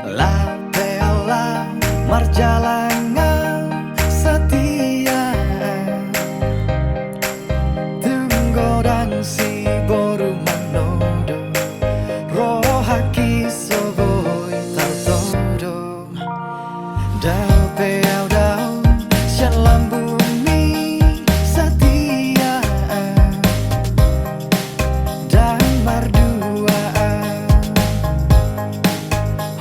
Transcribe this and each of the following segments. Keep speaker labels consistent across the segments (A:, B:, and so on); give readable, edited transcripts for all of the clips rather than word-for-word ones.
A: La bella marjalanga setia, tenggodang si boru manodo, rohaki soboi tartodo. Dau peau dau syalam bumi setia, dan marduaan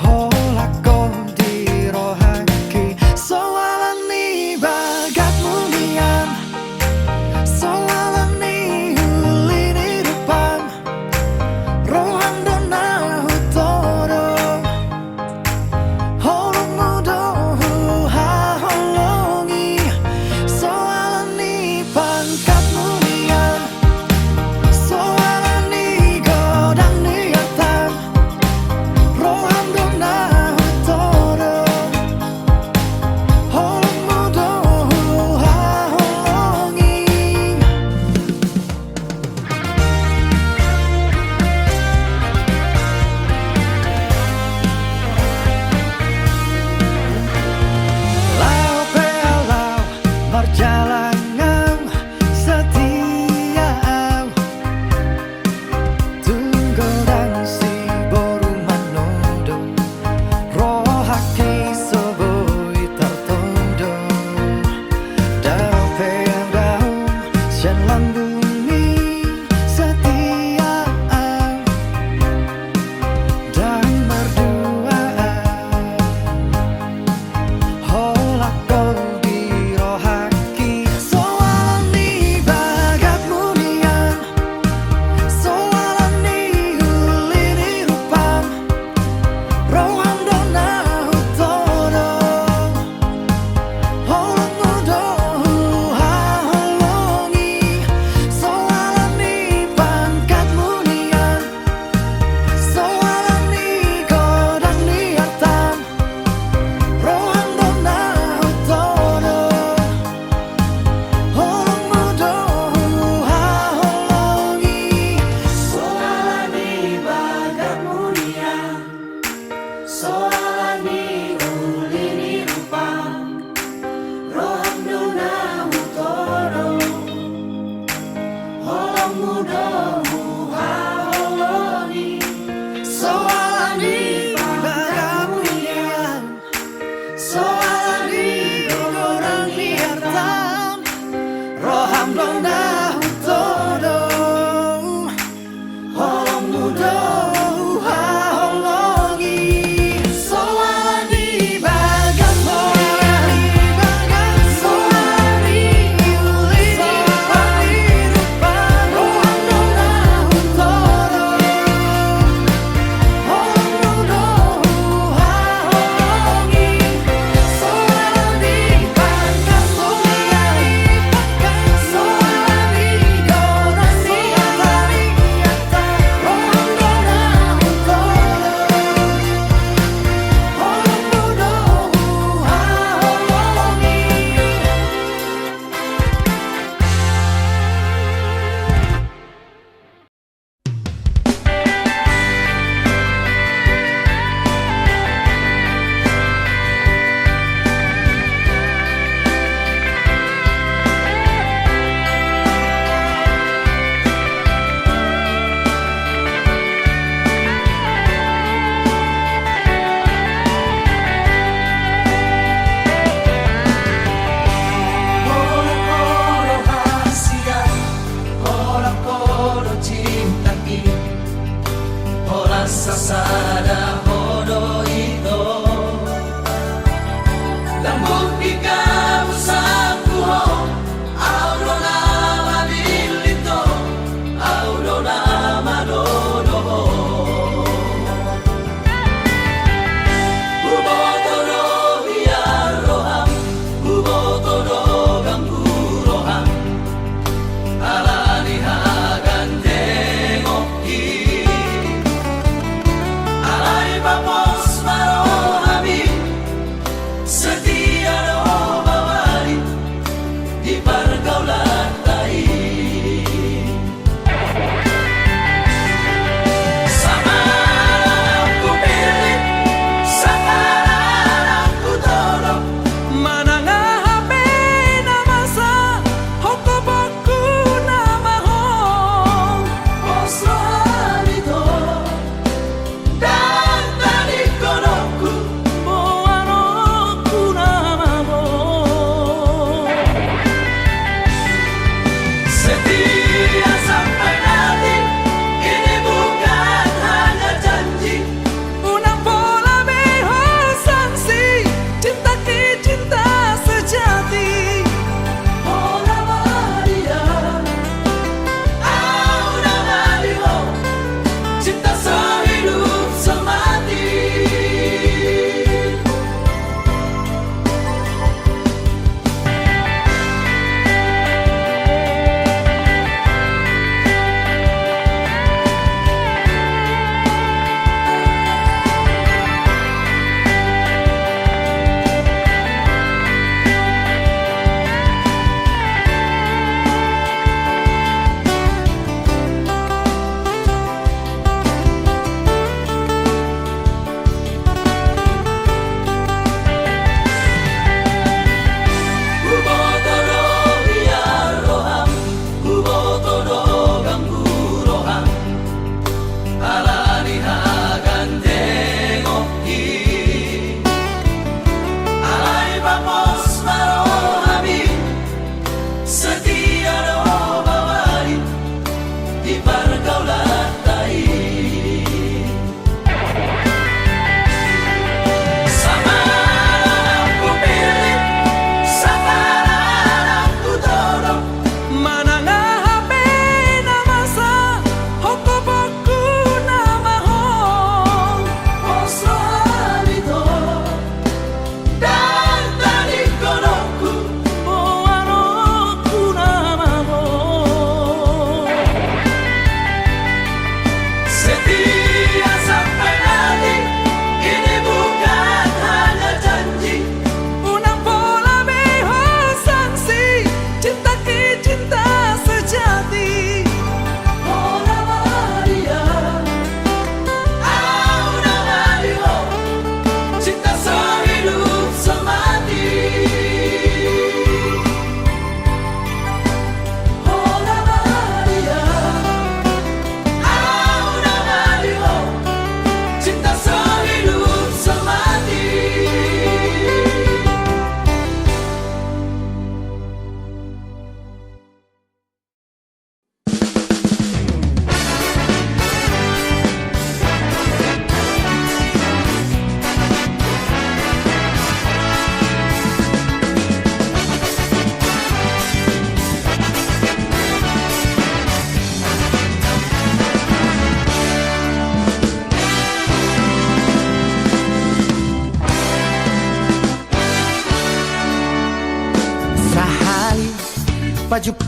A: holako di rohaki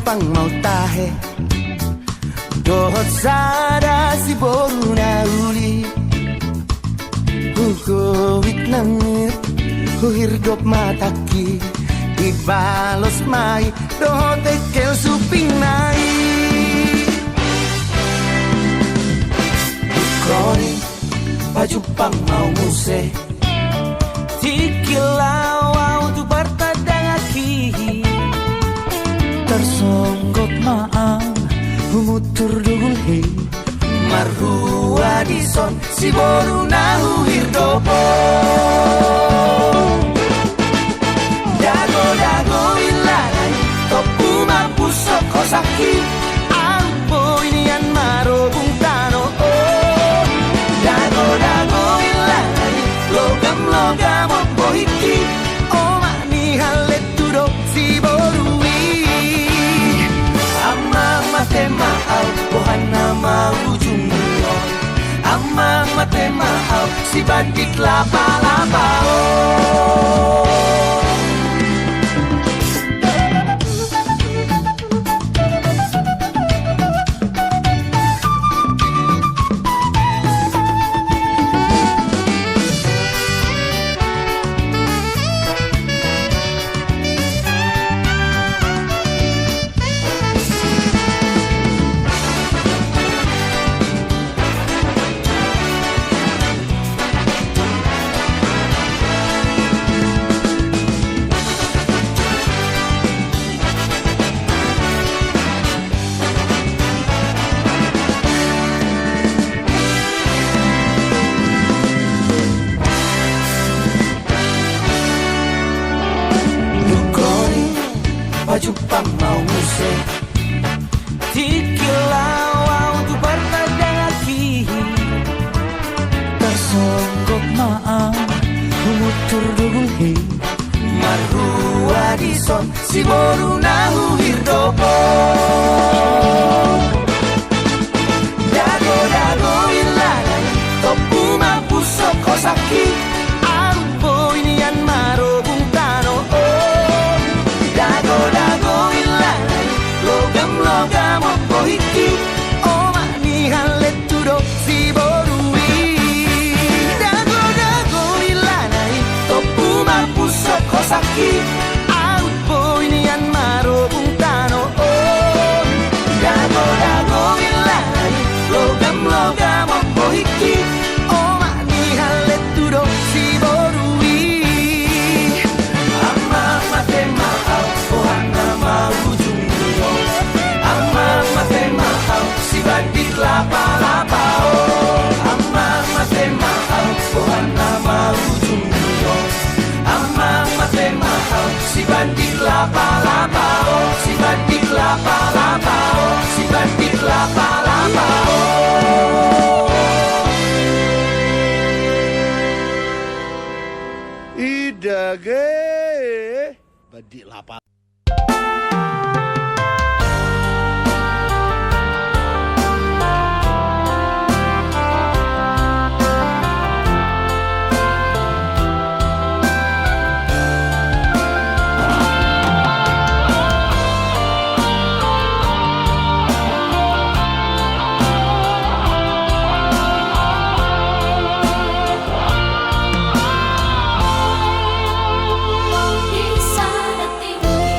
A: pang mau tahe dohot sada si boru na uli Hugovit nangit Huhirdop mataki Ibalos mai Dohot ekel suping nai Kroni Baju pang mau muse Tikilau tu partadang aki Tersonggok maang Humutur dugul hei Marhua dison si boru nahu hirdopo Dago ilanay topu mapuso kosaki Ampo inian marobung tano Dago ilanay logam opohiki Oma ni halet tudo si borui Ama mate maal pohana mau Amang mate mahal si bandik lapa-lapa Baju pang mau muse Tikilau tu partadang aki Tersonggok maang Humutur dugul hei Marhua dison si boru nahu hirdopo Dago ilanay topu mapuso kosaki Ampo inian marobung tano Dago ilanay logam opohiki Oma ni halet tudo si borui Dago ilanay topu mapuso kosaki Ampo inian marobung tano Dago ilanay logam opohiki Oma ni halet tudo si borui Ama mate mahal pohana mau jumbo Ama mate mahal si bandik lapa-lapa Ama mate mahal pohana mau jumbo Ama mate mahal si bandik lapa-lapa Si bandik lapa-lapa Si bandik lapa-lapa
B: Idage badik lapa
C: Di sana tinggi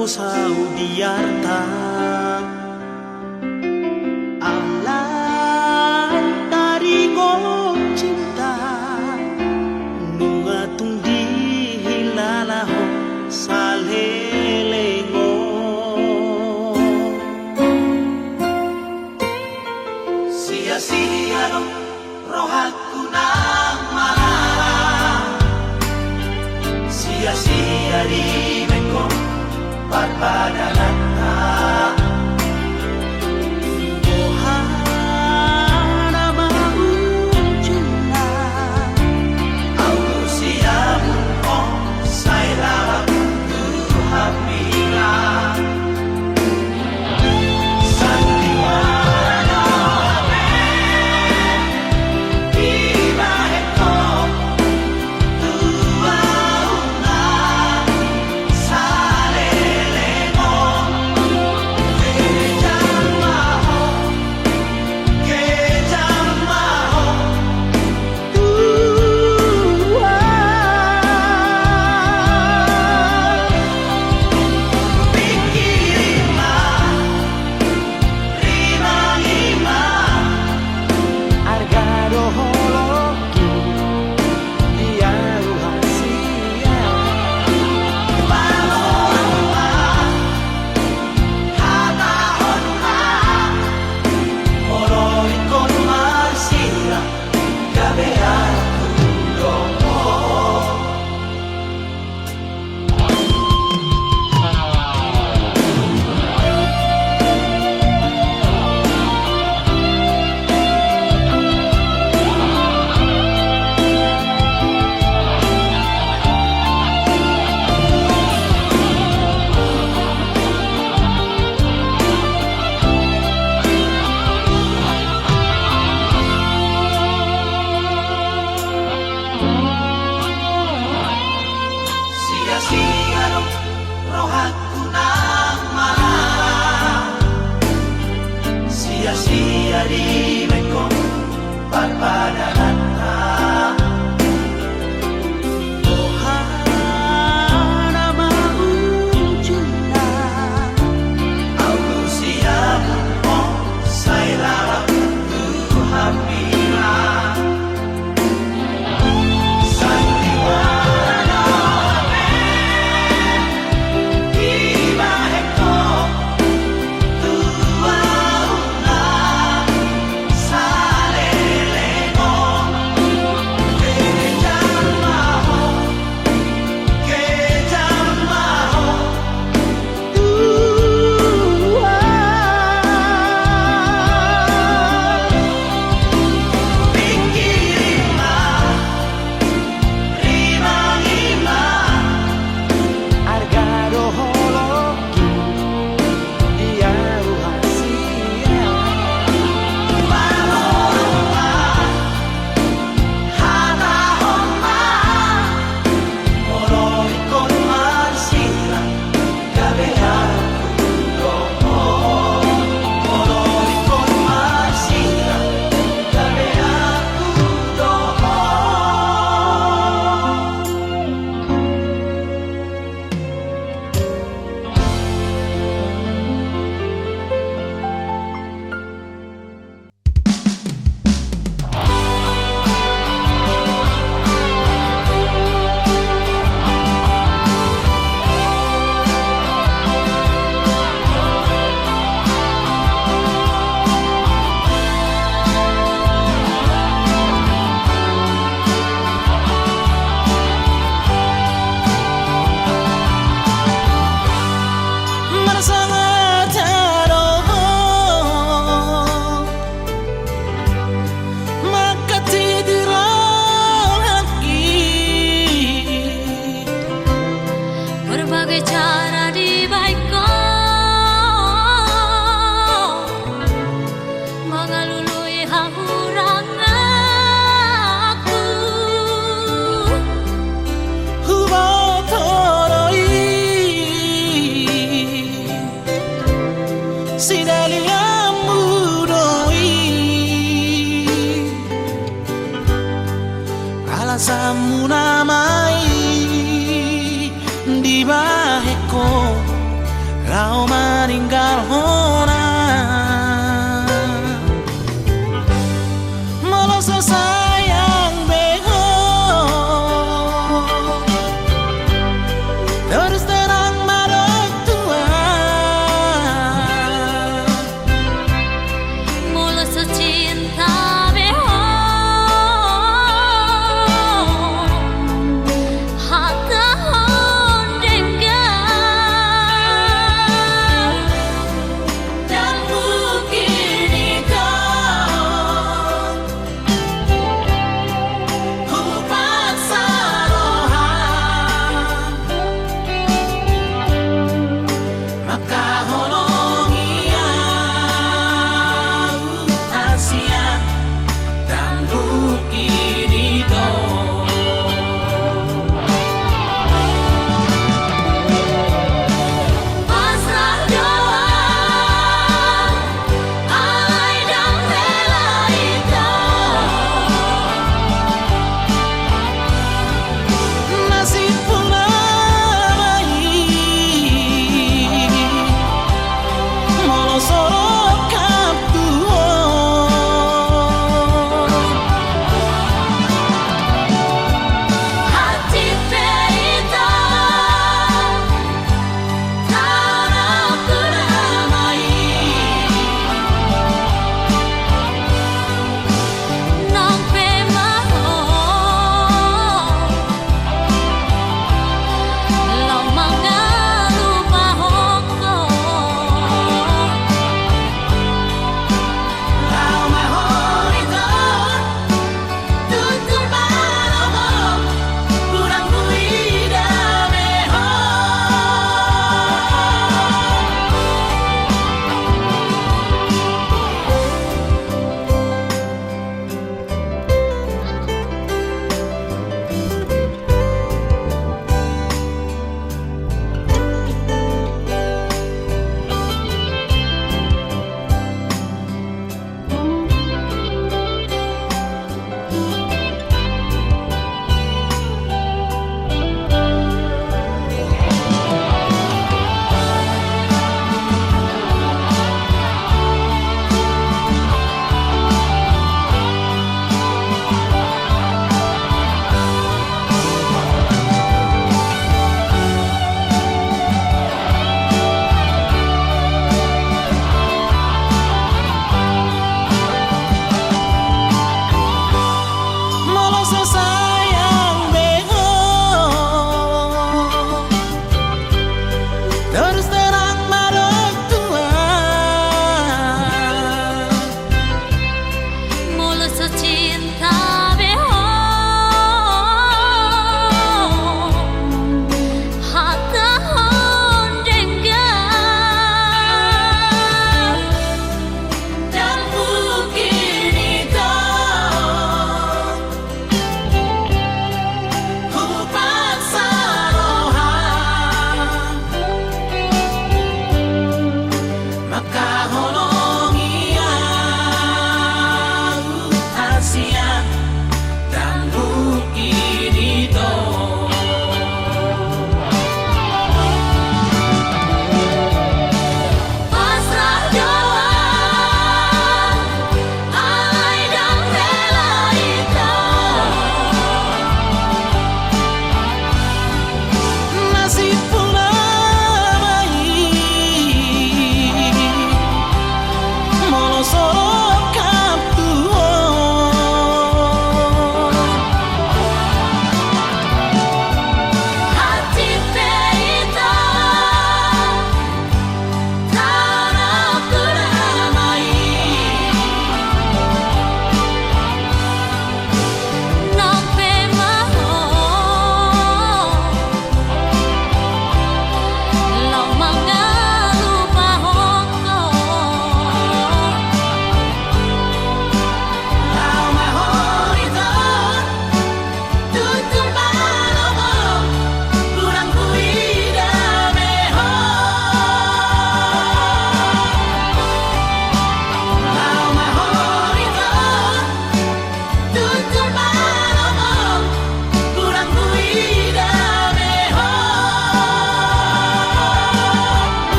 C: ko saudiarta alan tarigo cinta nunga tung dihilalaho salelengo sia-sia no rohaku nang malam sia-sia di meko barbadanata kau meninggal orang. Melasa sayang bego, terus terang marah tua.
D: Melasa cinta bego, hata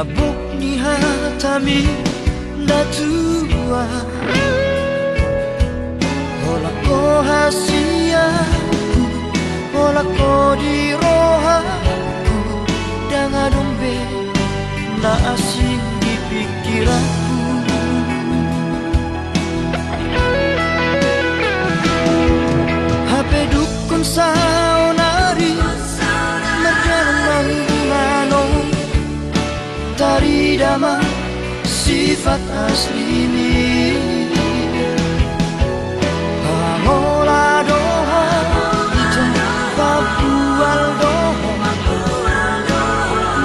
A: labok ni hatami datua Ola ko hasiaku Ola ko di rohaku Danga dombe na asing di pikiranku HP dukun saunari Merjalan mangunganong Tari dama sifat asli ini Pangola doha Itu papual doha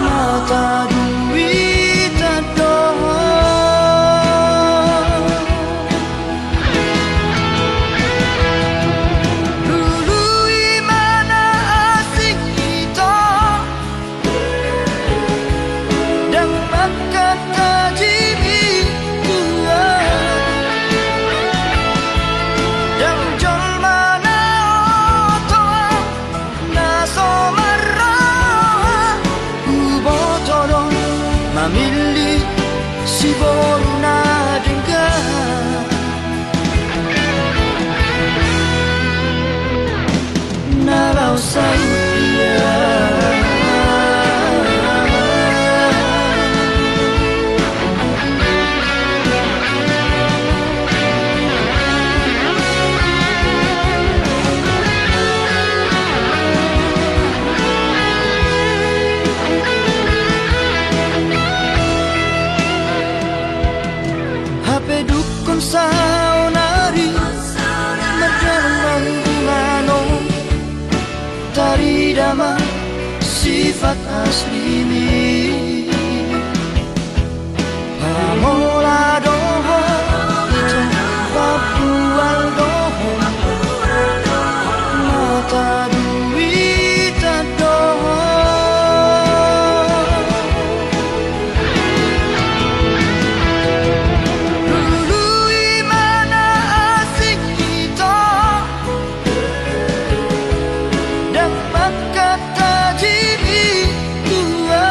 A: Mata duit doha Dulu imana asing kita Dan makan tajimi tua Dan jol mana otoa Naso marah Ubotodon Mamili si boruna dengar Nalau saya HP dukun saunari Merjalan mangunganong Tari dama sifat asli ini Pamola doho Itu papual doho Mata duit doho Dulu imana asing kita Dan makan tajimi tua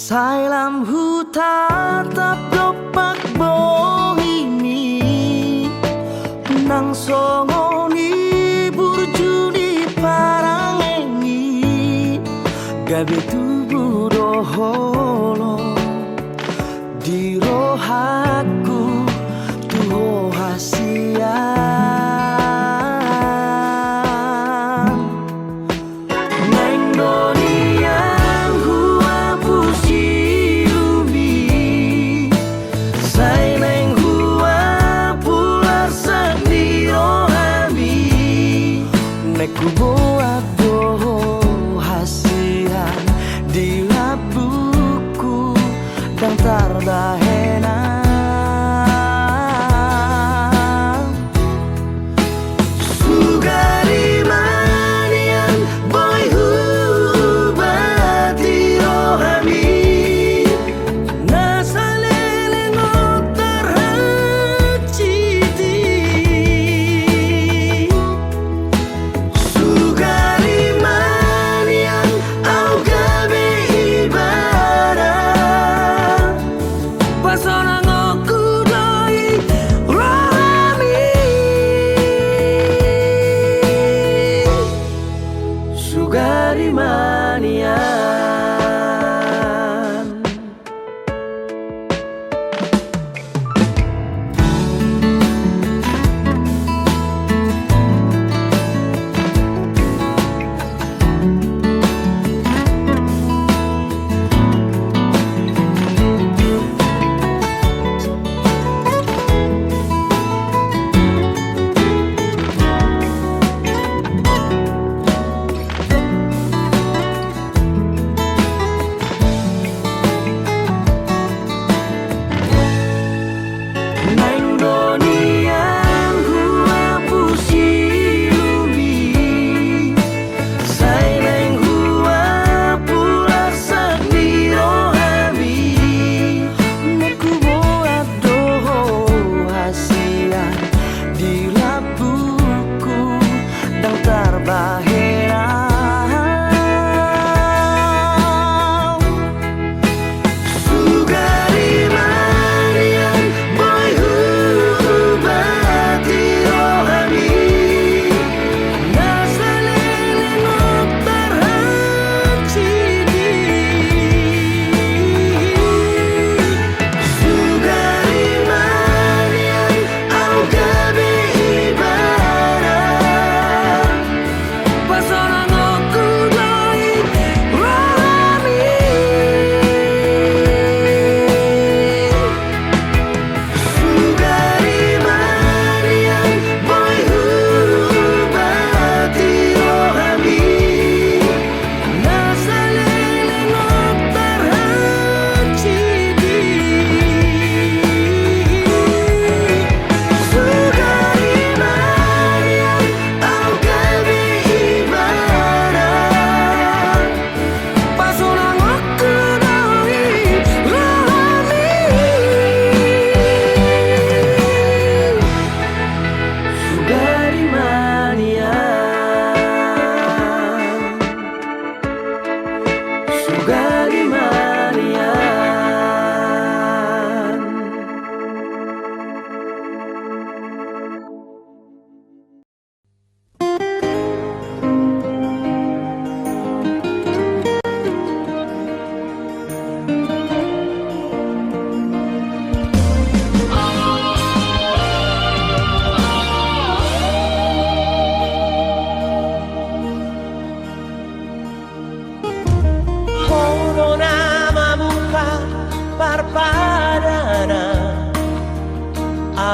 A: Sai lam hutan tap dopak bohimi nang songoni burjuni parangengi gabe tubuh doholo di rohaku tuho hasian neng doniang hua pusi umi sai neng hua pular sendiro hami neku boat doho hasian di labuku dan tardahena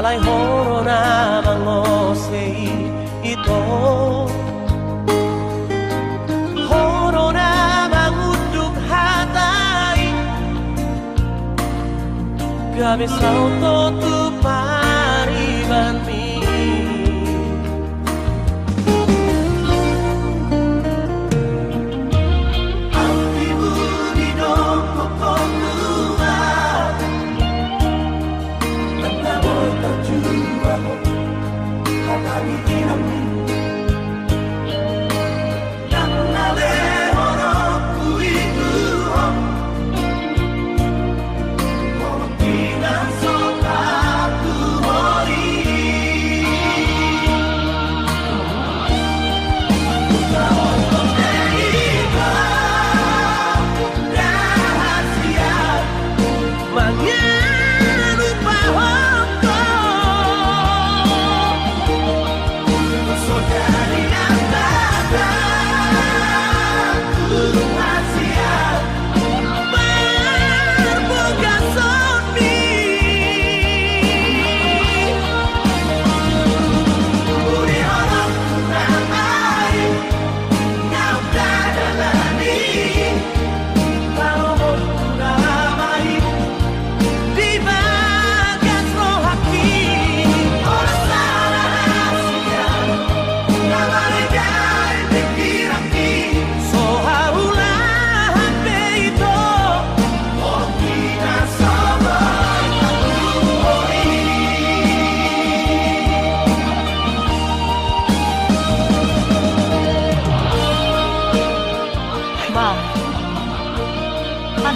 C: alay horo na mangosei ito horo na mangudug hatay gabi sa auto tu pariban mi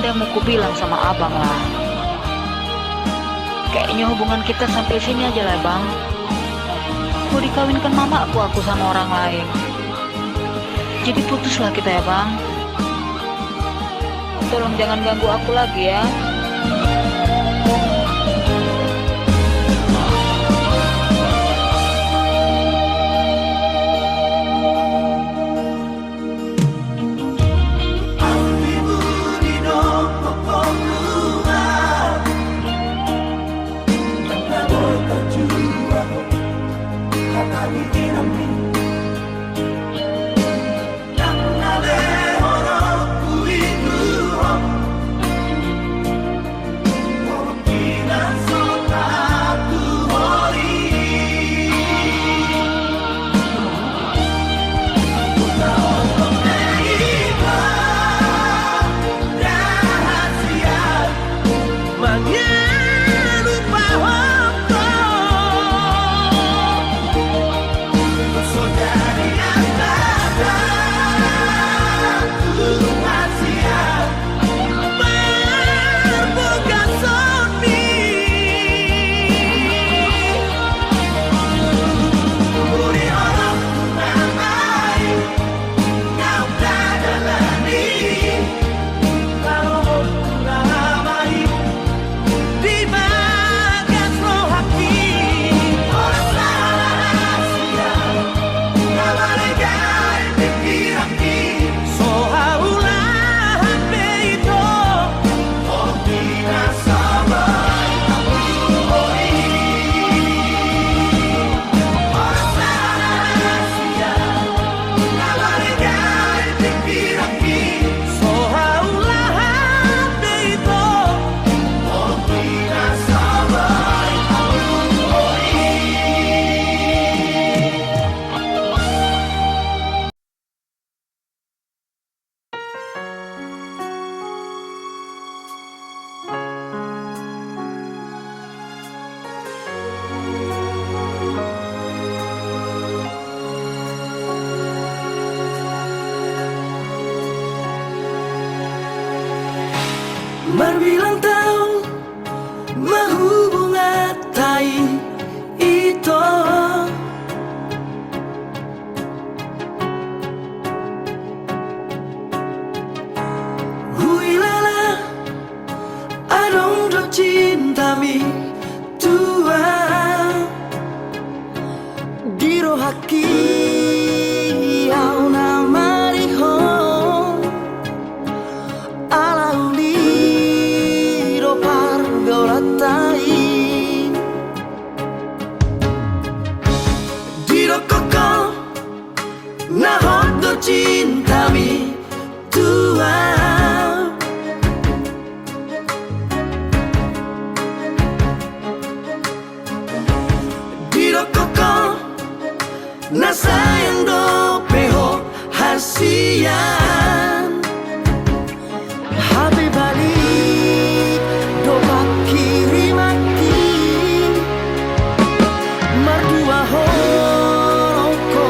E: ada yang mau kubilang sama abang lah. Kayaknya hubungan kita sampai sini aja lah bang. Mau dikawinkan mama aku sama orang lain. Jadi putuslah kita ya bang. Tolong jangan ganggu aku lagi ya.
A: Marbilang tahun mahubungatai ito Huilala adong do cintami tua Diro haki au na marihon Alauli Diro koko nahot do cintami tua Diro koko na sayang do peho hasian Habi balik do kirimaki Mardua horoko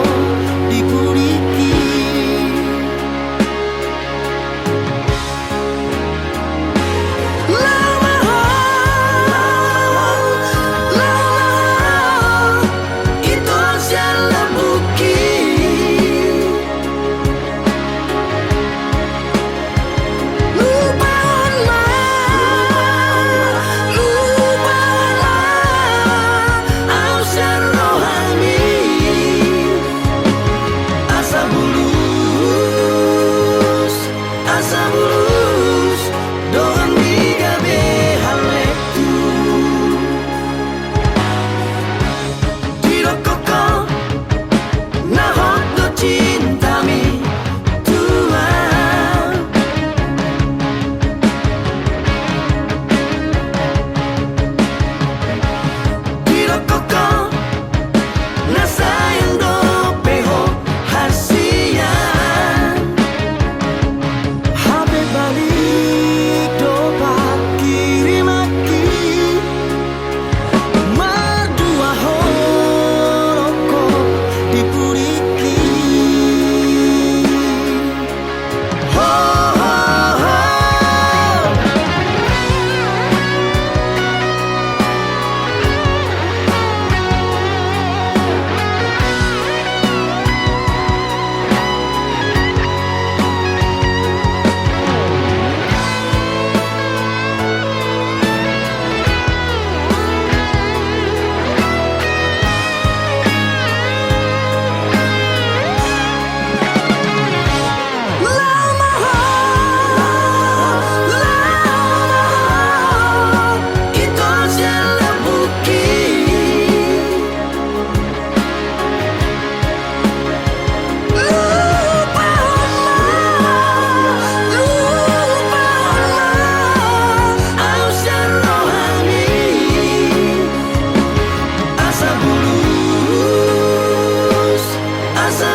A: dikuriki Lama itu siapa buki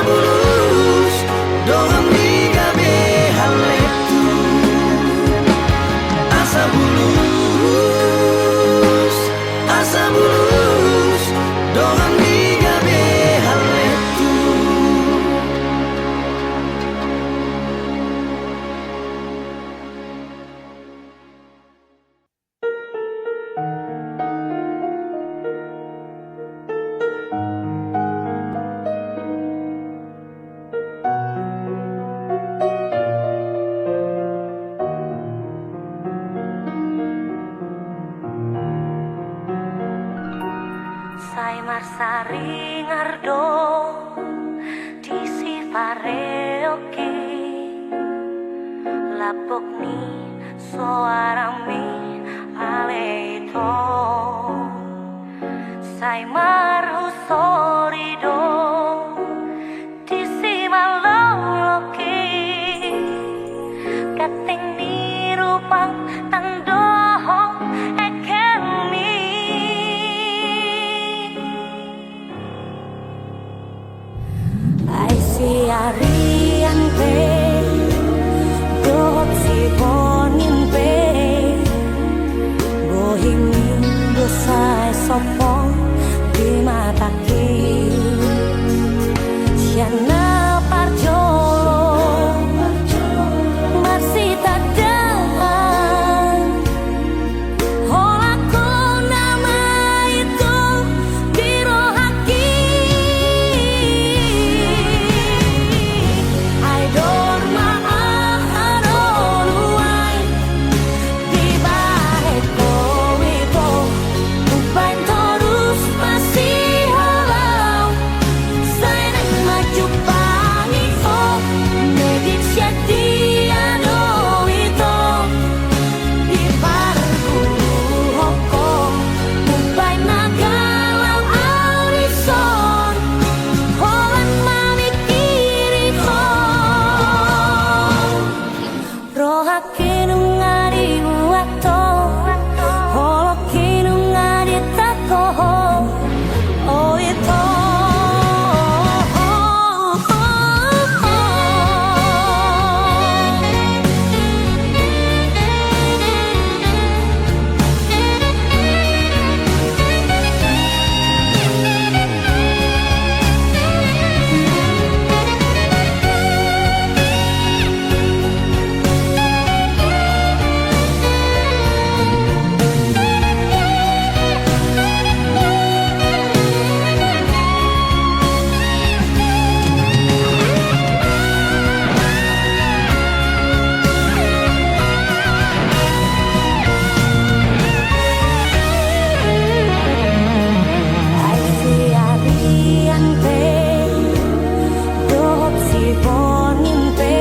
A: bulus dormiga be haletu asa bulus dormiga be haletu.
D: Sai marsari ngardo di sifare oke lapok ni soarami aleito sai marhu sorido di simaloloke kating ni rupang tandohong ekemi ai siarian pe dok si bonin pe bohingin dosai sopong di mataki siana parjolo masih tadang holaku nama itu dirohaki I don't maaharonuai di balik itu upan terus masih halau saya maju pangi oh medit siadiano itu di parku hokong upan nagalau aurison holan mamikiri hong rohake nungari buato holoke nungari tako oh itu ai siarian pe dok si bonin pe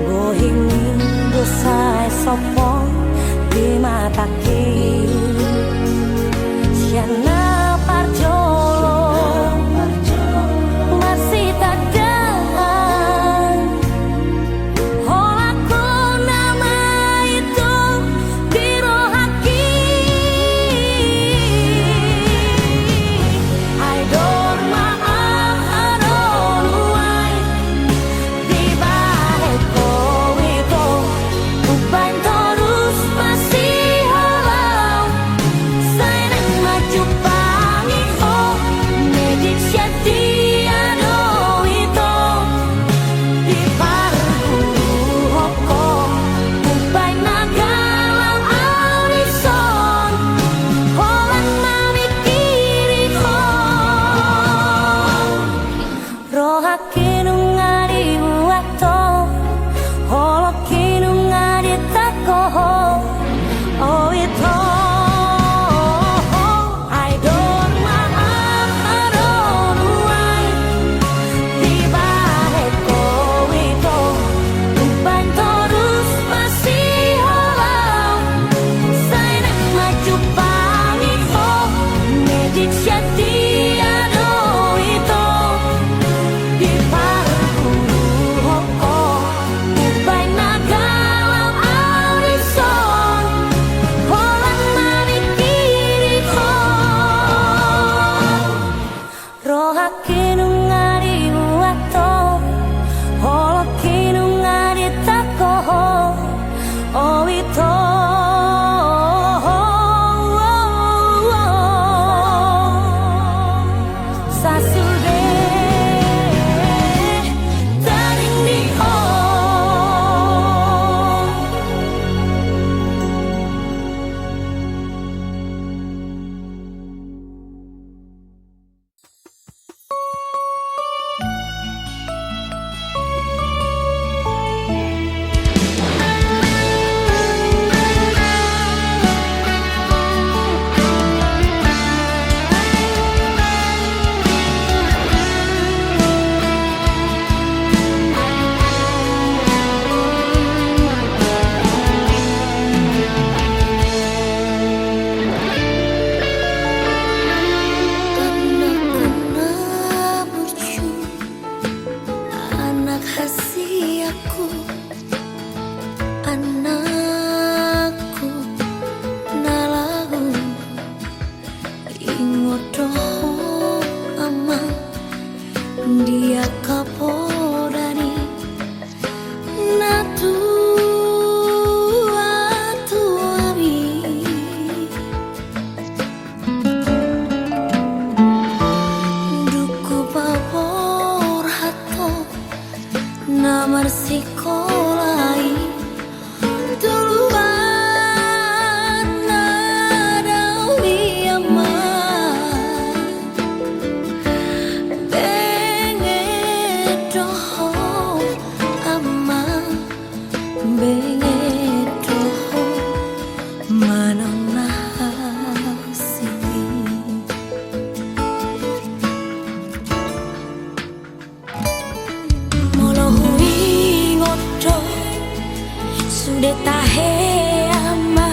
D: bohingin dosai sopong di mataki siana parjolo masih tadang holaku nama itu dirohaki I don't maaharonuai di balik itu upan terus masih halau saya maju pangi oh medit siadiano itu di parku hokong upan nagalau aurison holan mamikiri hong rohake nungari buato holoke nungari tako oh itu I don't maaharonuai di balik itu upan terus masih halau saya maju pangi oh medit siadiano itu di parku Ia kapodani natu atuami duku babor hato namar sikolai duluan nadawi ama bengedoho ama bengedoho manang nahasini molohui ngodo sudah tahe ama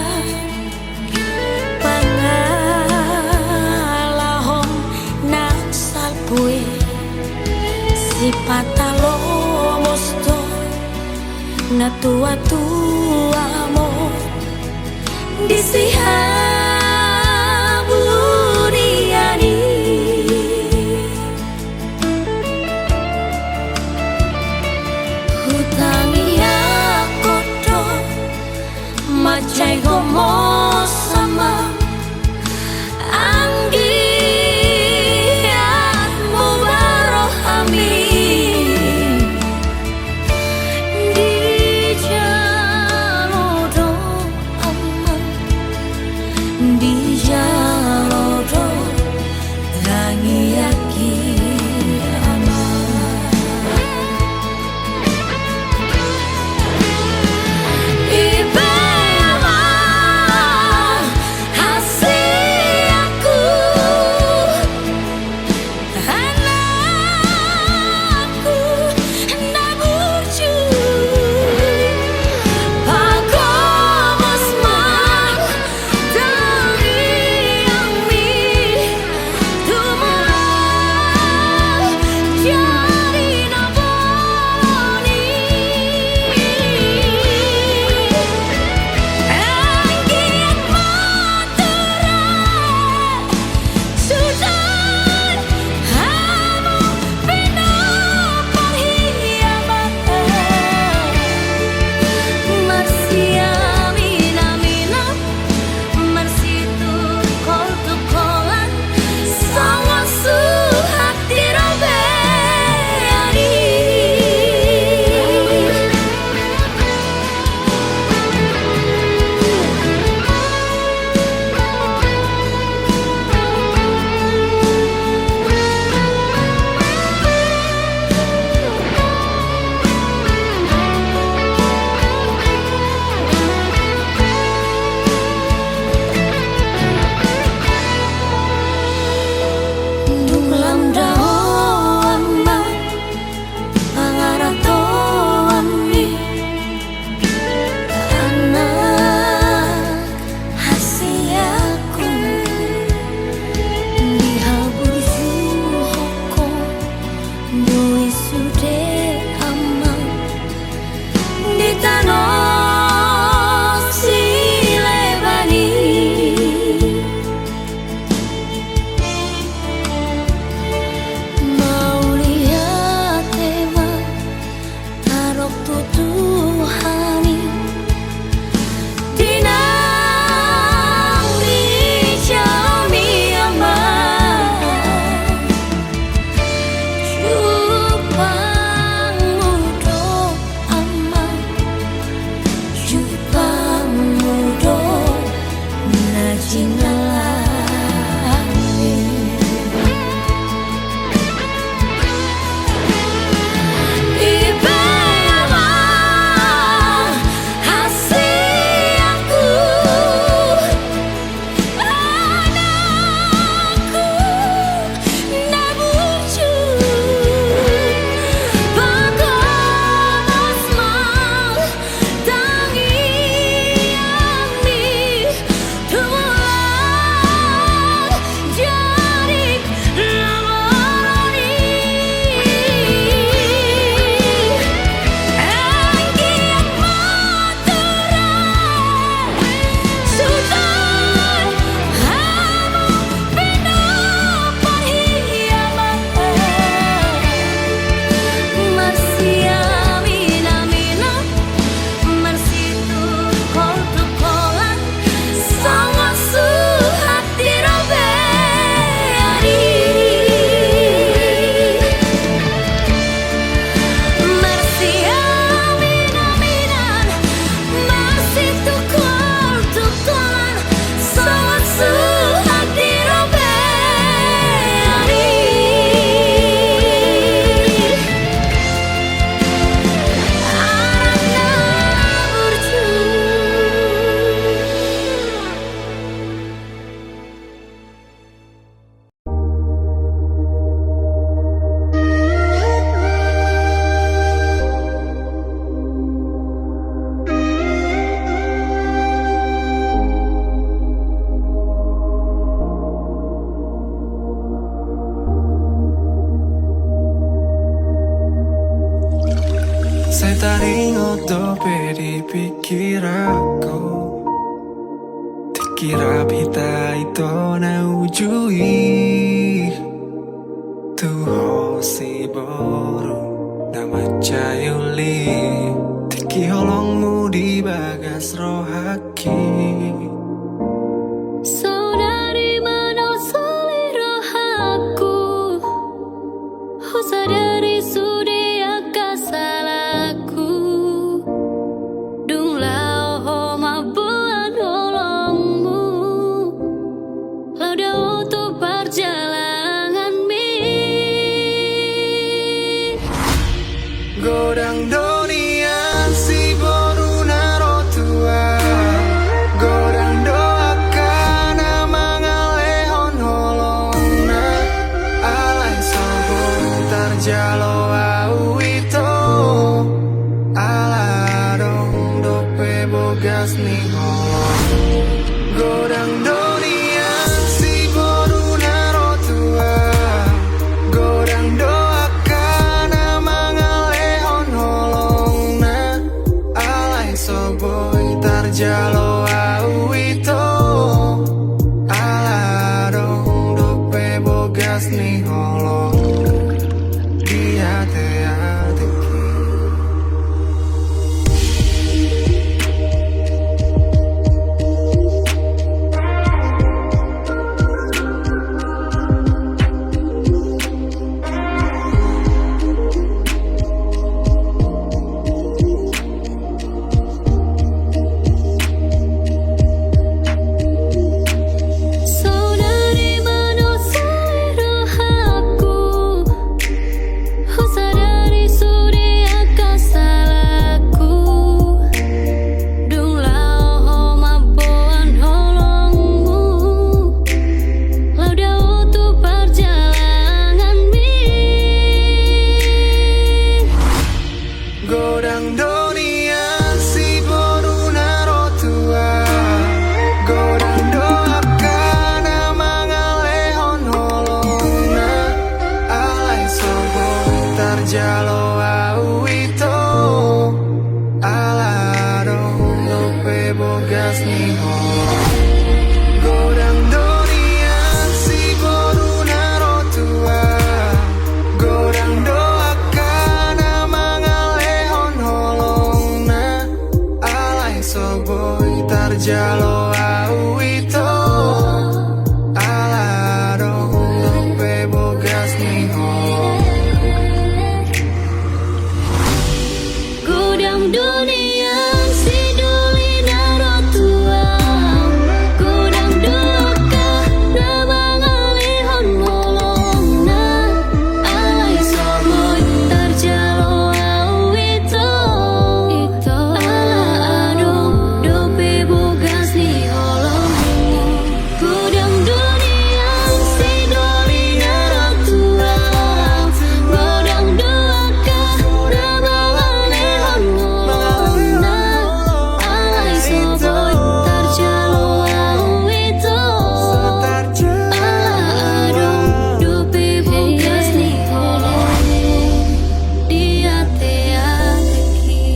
D: pangalahong naksal bue si patalo mosto na tua-tua mo disihabu diani hutangi akodo macai gomo sama anggiatmu barohami di jalodo aman di jalodo rangi yaki aman ibe aman hasil aku anakku hendak burju pakomas man dari yang mi tumurang jadi naboni anggiat maturai sudah hamu pinapanghiyaman marsiamina-mina marsitu kol-tukolan sama suhati robeani Dulam daoama pangarato ami anak hasiaku dihabur juhoko doi sude ama ditanos silebani mau lihat tema tarok tutuhani dinang di jami aman Cuba
F: Sai taringo dope dipikir aku. Dikira pita itu na ujui. Tuho si boru nama cayuli. Tiki holongmu di bagas rohaki.
D: Saudari mana selera aku. Oh sadari sudah kasalaku. Dung lao ho mabuan holongmu. Lau dah untuk perjalanan mi.
F: Godang donian si boru naro tua. Godang doakan mangalehon holongna. Alai sobong tarjalo au ito. Aladong dope bogas ni holong. Godang donian si boru naro tua. Godang doakan mangalehon holongna. Alai soboy tarjalo au ito. Aladong dope bogas ni holong. Dia te adeki.
D: Saudari mana selera aku. Oh sadari sudah kasalaku. Dung lao ho mabuan holongmu. Lau dah untuk perjalanan mi.
F: Godang donian si boru naro tua. Godang doakan mangalehon holongna. Alai soboy tarjalo au ito. Aladong dope bogas ni holong. Godang donian si boru naro tua. Godang doakan mangalehon holongna. Alai soboy tarjalo au ito. Aladong dope bogas ni holong.
D: Godang dunia si duli naro tua. Godang doka nama ngalihon holongna. Alai soboy tarjalo au ito. Ala adong dope bogas ni holong. Godang dunia si duli naro tua. Godang doka nama ngalihon holongna. Alai soboy tarjalo au ito. Ala adong dope bogas ni holong. Dia te adeki.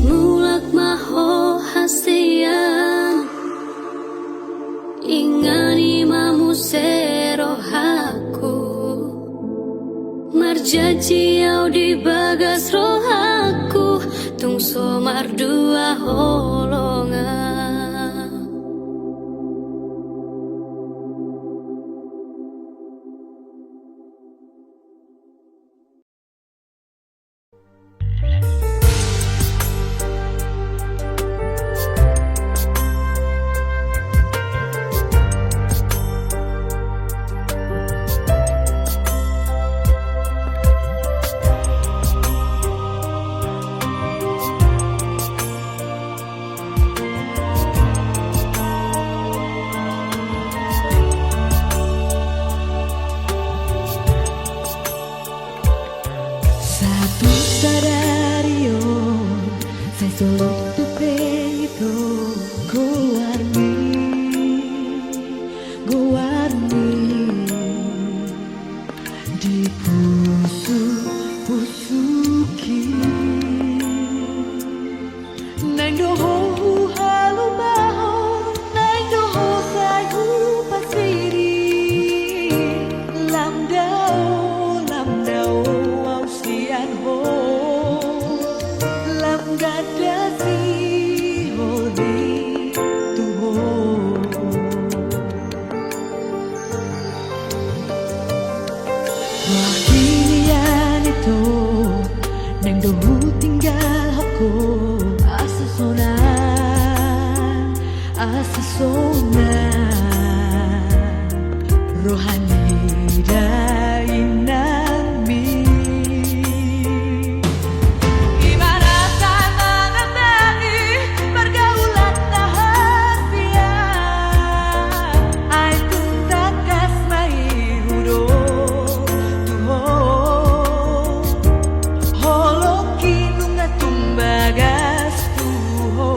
D: Mulak maho hasian. Ingani mamu serohaku. Marjaji au di bagas rohaku. Tung somar dua holongan.
G: Wakilian itu neng dulu tinggal aku asa sona rohani dainami ibaratkan mengenali pergaulan rahasia ai tuntakas mai hudo tuho holoki nunga tumbagas tuho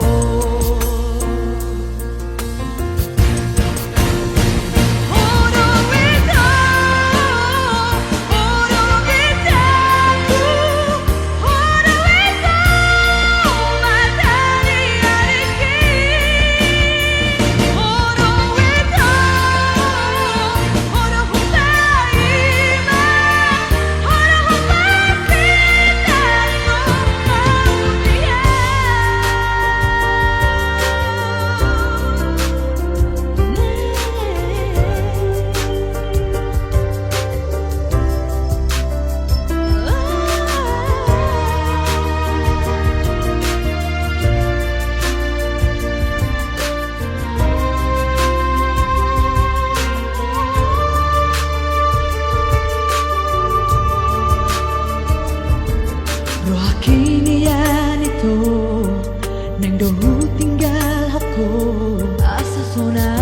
G: Kinian itu neng dulu tinggal aku asa sona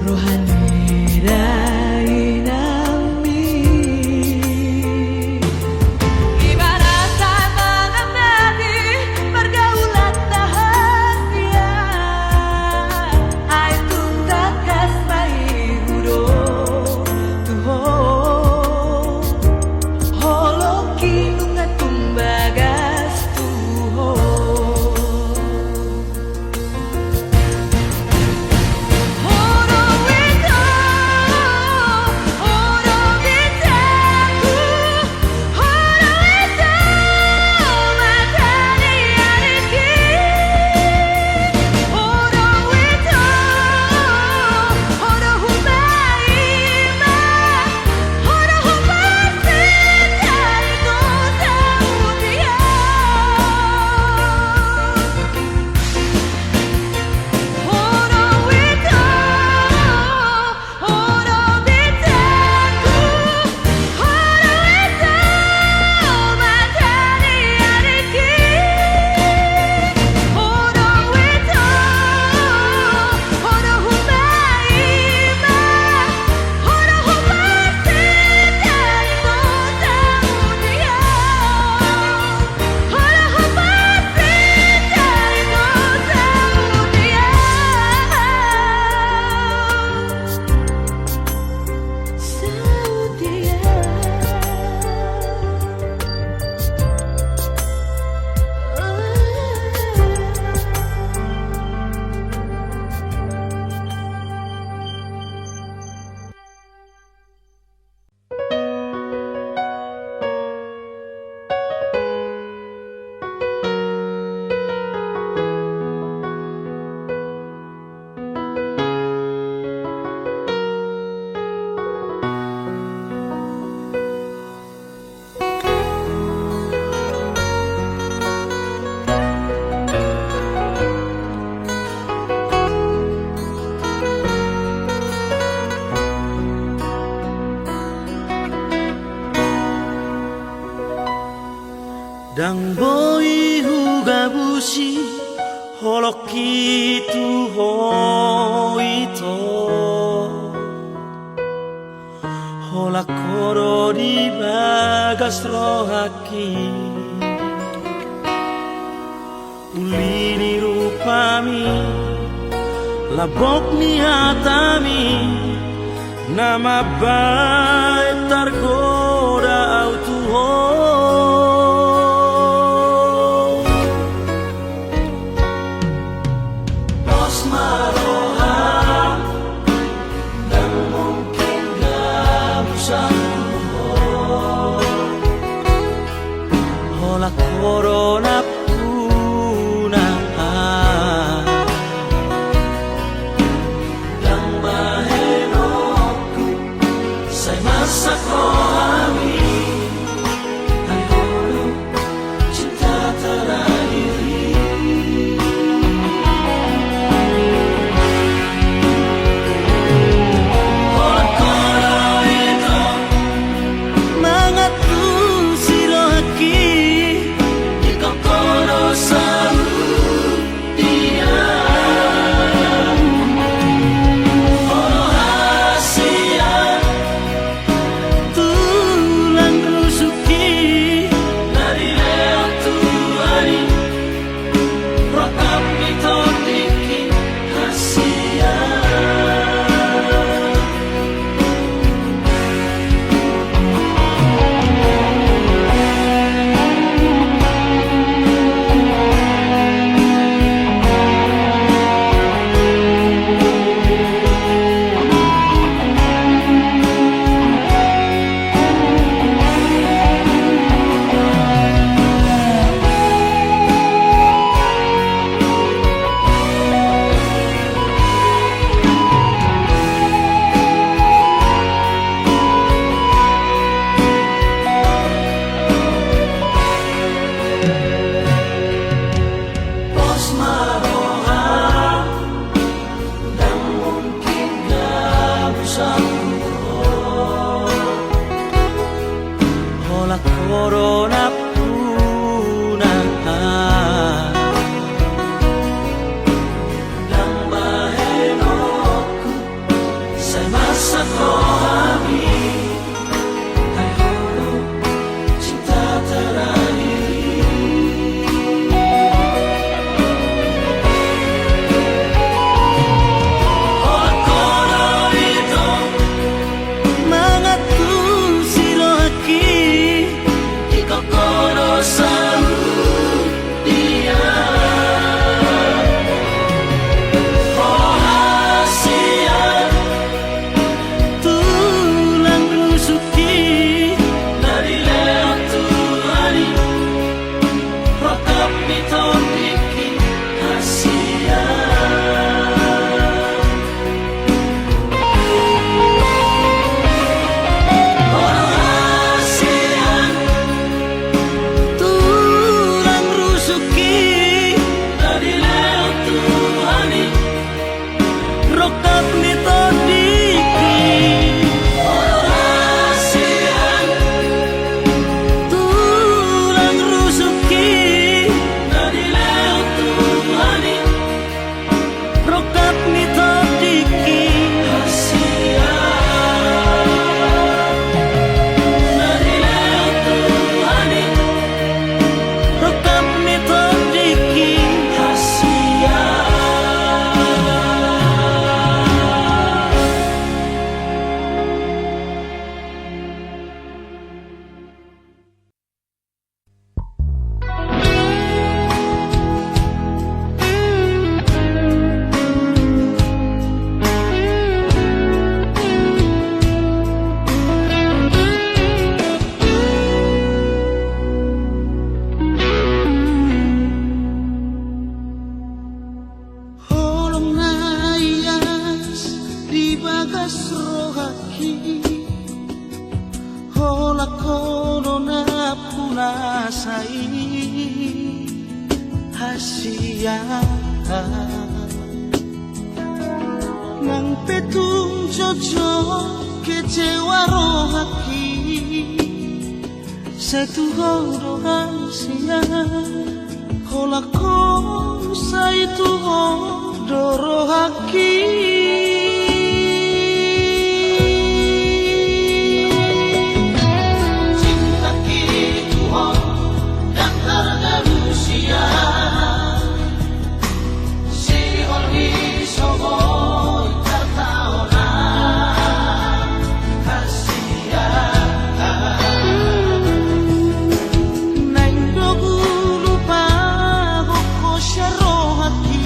G: rohani dainami ibaratkan mengenali pergaulan rahasia ai tuntakas mai hudo holoki nunga tumbagas tuho
C: Dang boy huga bushi holoki tu hoito hola koro di bagas rohaki ulini rupami labok ni hatami nama baik tergoda autuho Corona puna corona punah Nang mahenoku Sa masa ko kami Ay holo cinta terakhir Ola kono ito Mengatur siloaki Di kokoro selalu dia Oh hasian Tulang rusuki Dari lewat Tuhani Rokap miton bikin hasian Tulang rusuki dari lewat Tuhani Rokap mitodiki Orasian Tulang rusuki dari lewat Tuhani Rokap mitodiki Hasian dari lewat Tuhani Rokap mitodiki hasian Holong ayas di bagas rohaki Hola corona punasai Hasia Nang petung jojo kecewa rohaki Satu horo hasia Hola kon sai tu doro haki Cinta ki Tuhan dan karena manusia Si orhi soboy tertaona Kasihan Nang dogu lupa Hoko syarohati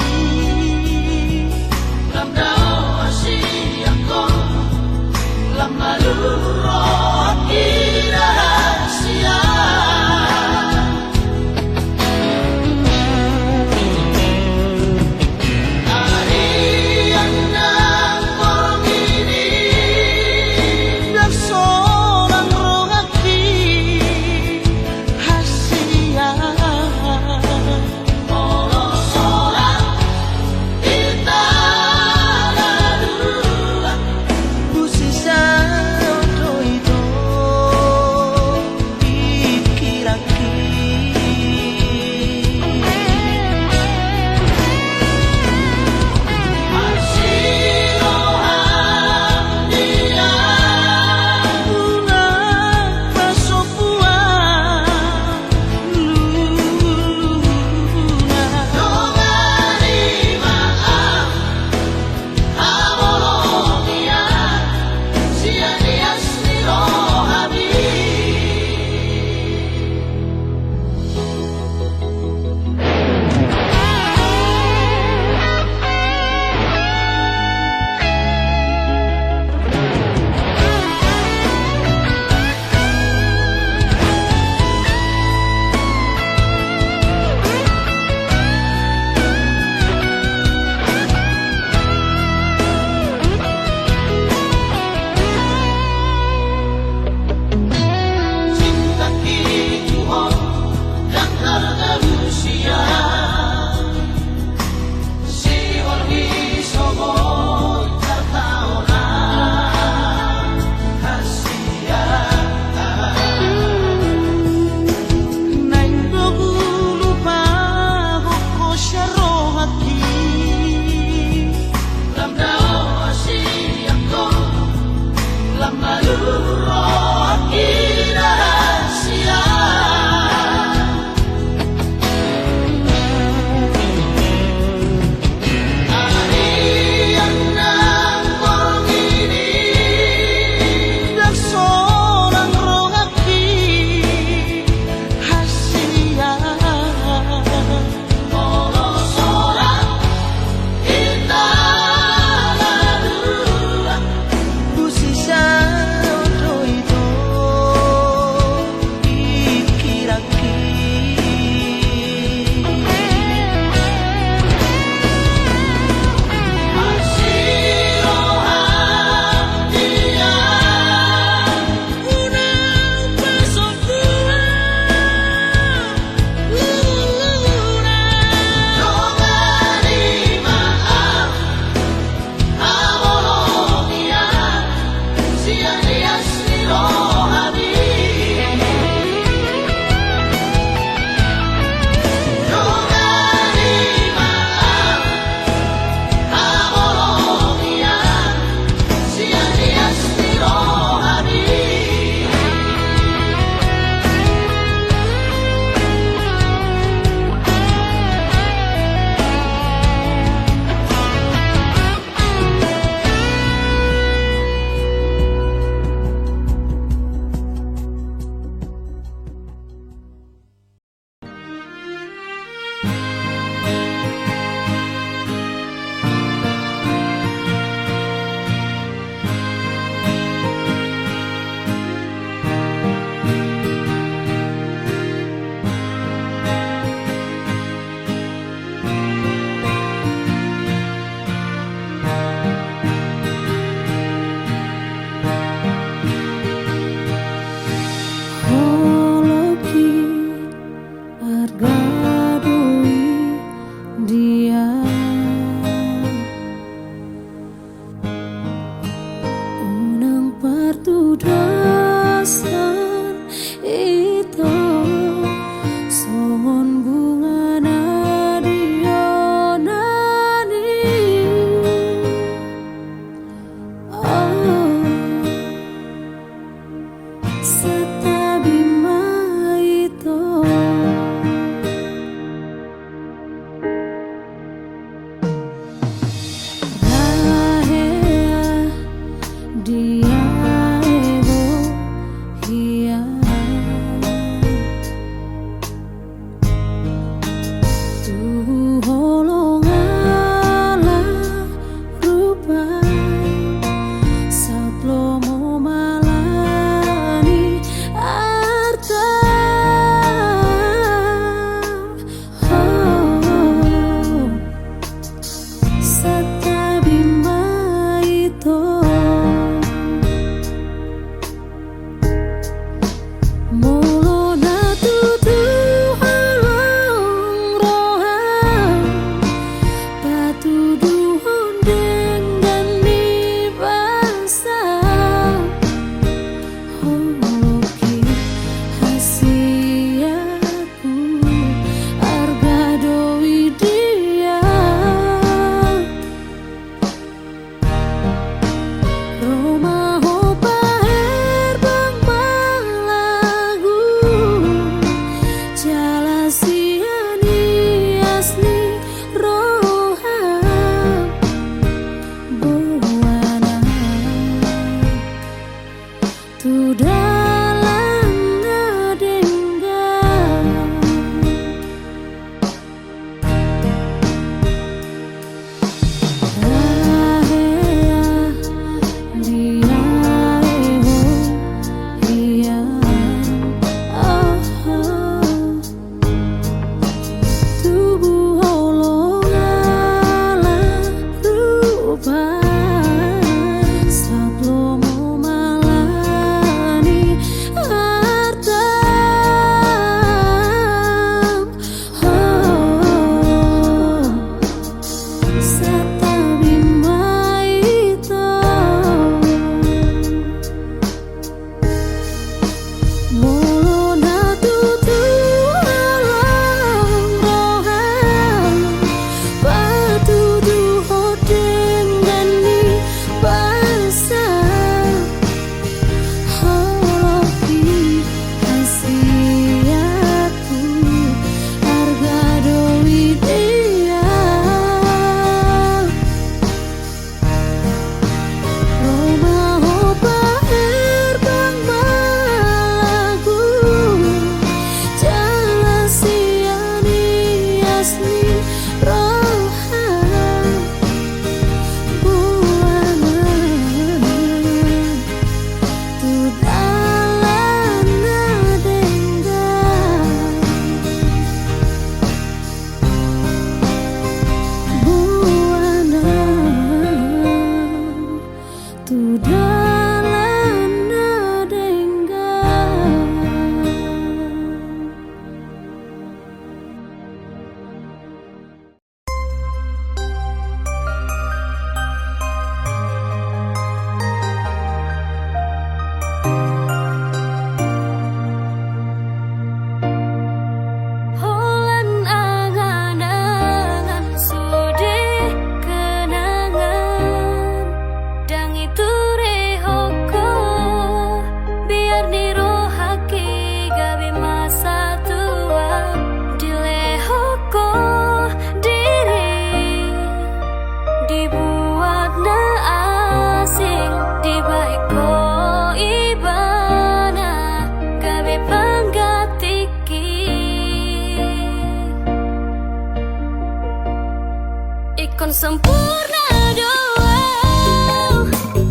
D: Sempurna doa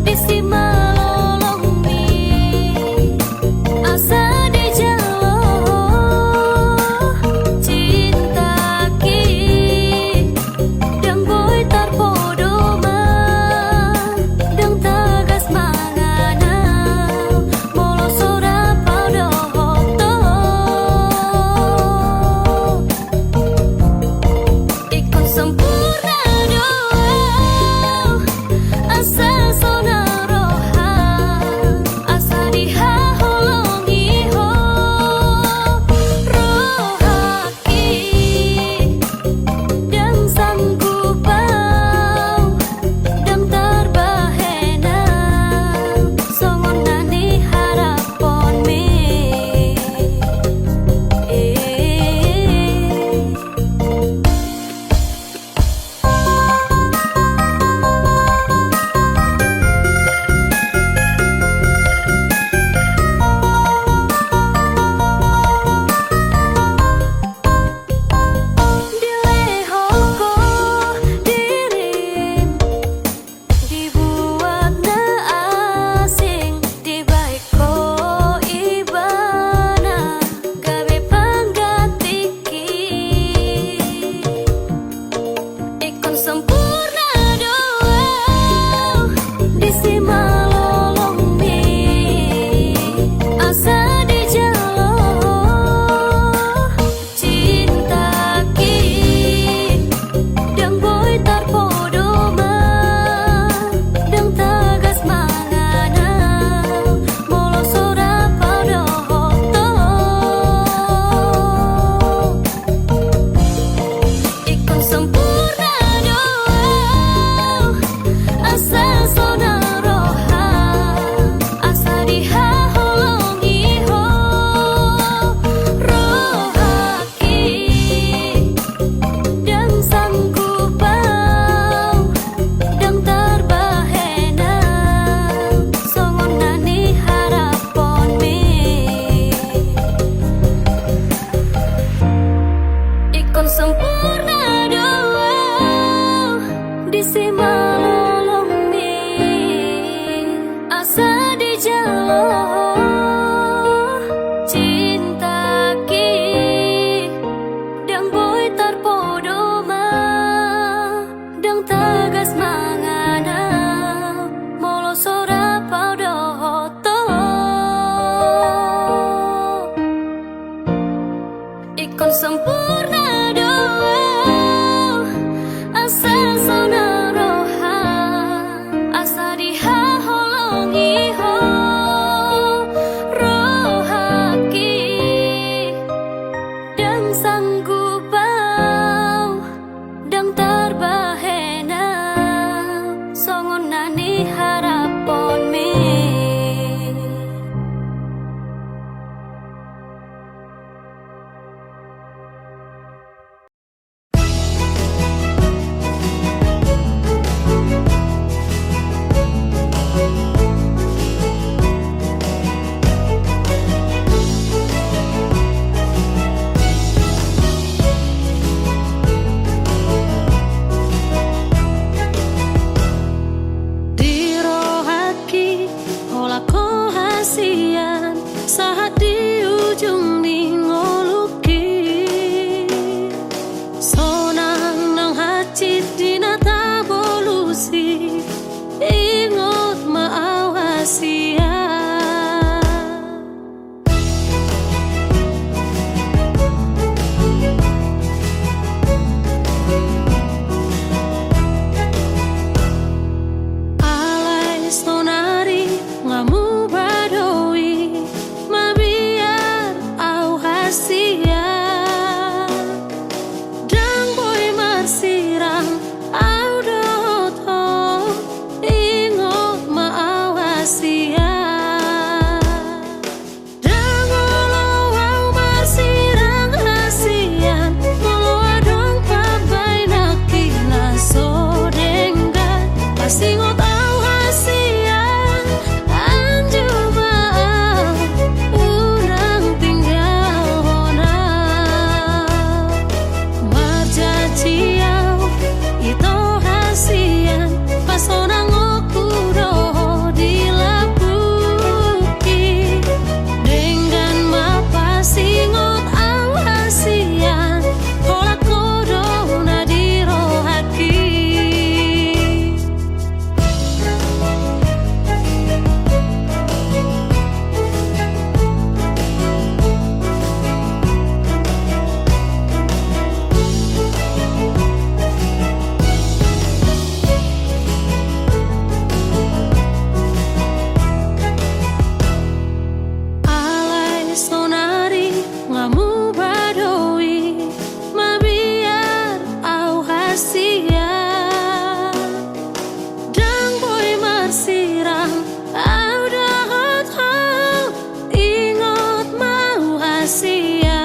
D: bisi malolong mi asa di jalo cinta ki dang boy tarpodo ma dang tagas mangana molo sora paudo hoto ikon sempurna tagas mangan harapon me. Saat di ujung ningoluki sonang nang hati dinata bolusi ingot maawasia. Alai sonari ngamu badoi sia dan boy marsirang au dot ho ingot maawasia dan olo au marsirang hasian molo adong pabai nakina so denggan pasingot au hasian anjuma urang tinggal ciao ito hasian pasonang okuro dilapuki dengan mapasingot au hasian kolak kodo nadirohaki. Sonari ngamu badoi mabiar au hasia dang boy marsirang au dahat hau ingot mau hasia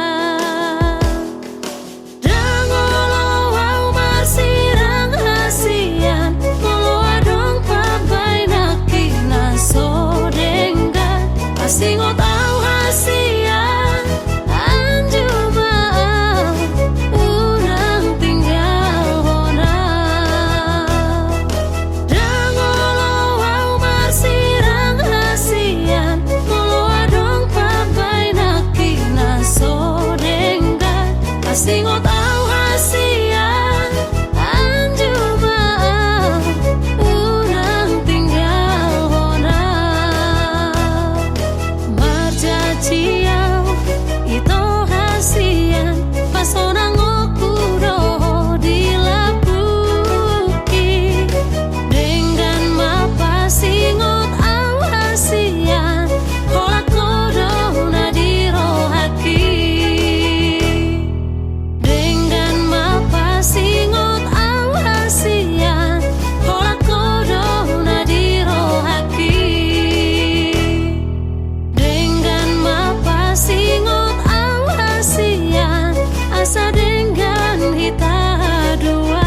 D: dang olo au marsirang hasian molo adong pabai nakina so denggan pasingot au hasian anjuma urang tinggal hona dan olo au marsirang hasian molo adong pabai nakina so denggan pasingot au hasian anjuma urang tinggal hona ciao ito hasian pasonang okuro dilapuki dengan mapasingot au hasian kolak kodo nadirohaki dengan mapasingot au hasian kolak kodo nadirohaki dengan mapasingot au hasian asa dengan hita dua.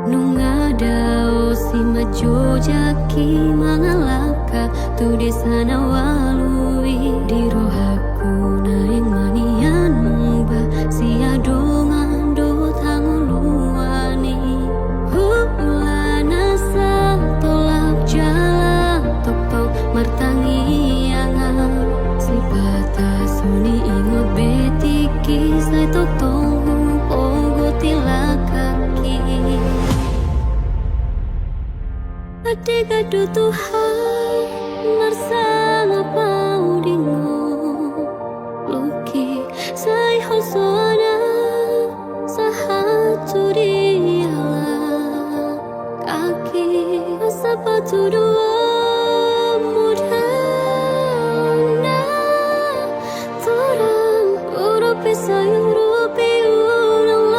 D: Nungadao si majojaki mangalaka tu di sana walui di rohaku naing manian mungba si adongan do tanguluani hulana sa tolak jalan topau martangiangan si batas suni ingo betiki sai totong ogo tilakaki Adega do Tuhan Marsang apau dingo Luki say hosona Sahatu diala Kaki sepatu dua mudana Torang urupi sayurupi unang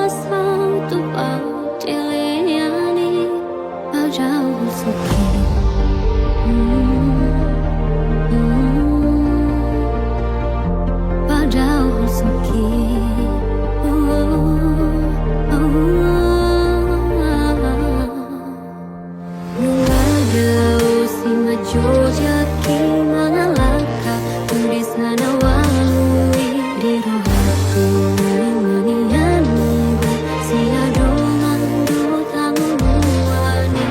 D: asal tupau Dileyani Pajau suki Pajau suki Nungagau si majojaki mangalaka Di sana walui di rohatu Manian munggu si adongan dutang muani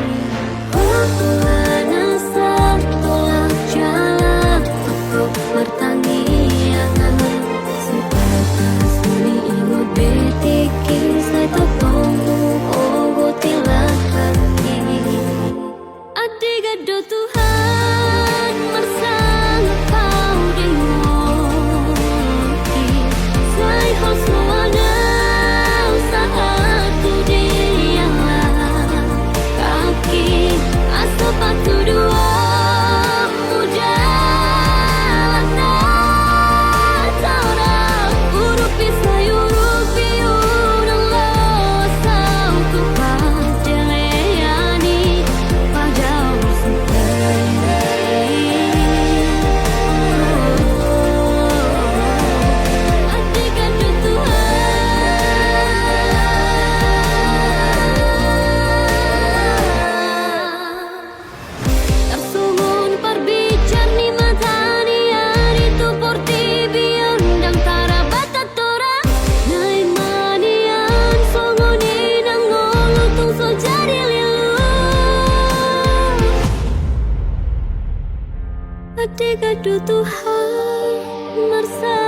D: Waktuana tolak jalan Untuk pertanian Sepata suni ingot betiki Saya topongmu ogo tilakaki Adigado Tuhan Marsang kau dengoki Say hosoana Sahatu dialah Kaki sepatu dua mudana Torang urupi sayurupi unang losau Tupau dileyani Pajau Adigado Tuhan Tersumun perbicar ni matani Ari tu portibian Dan tarabatat tora Nai manian Songoni nang ngolo Tung so jadi lilu Adigado Tuhan Marsa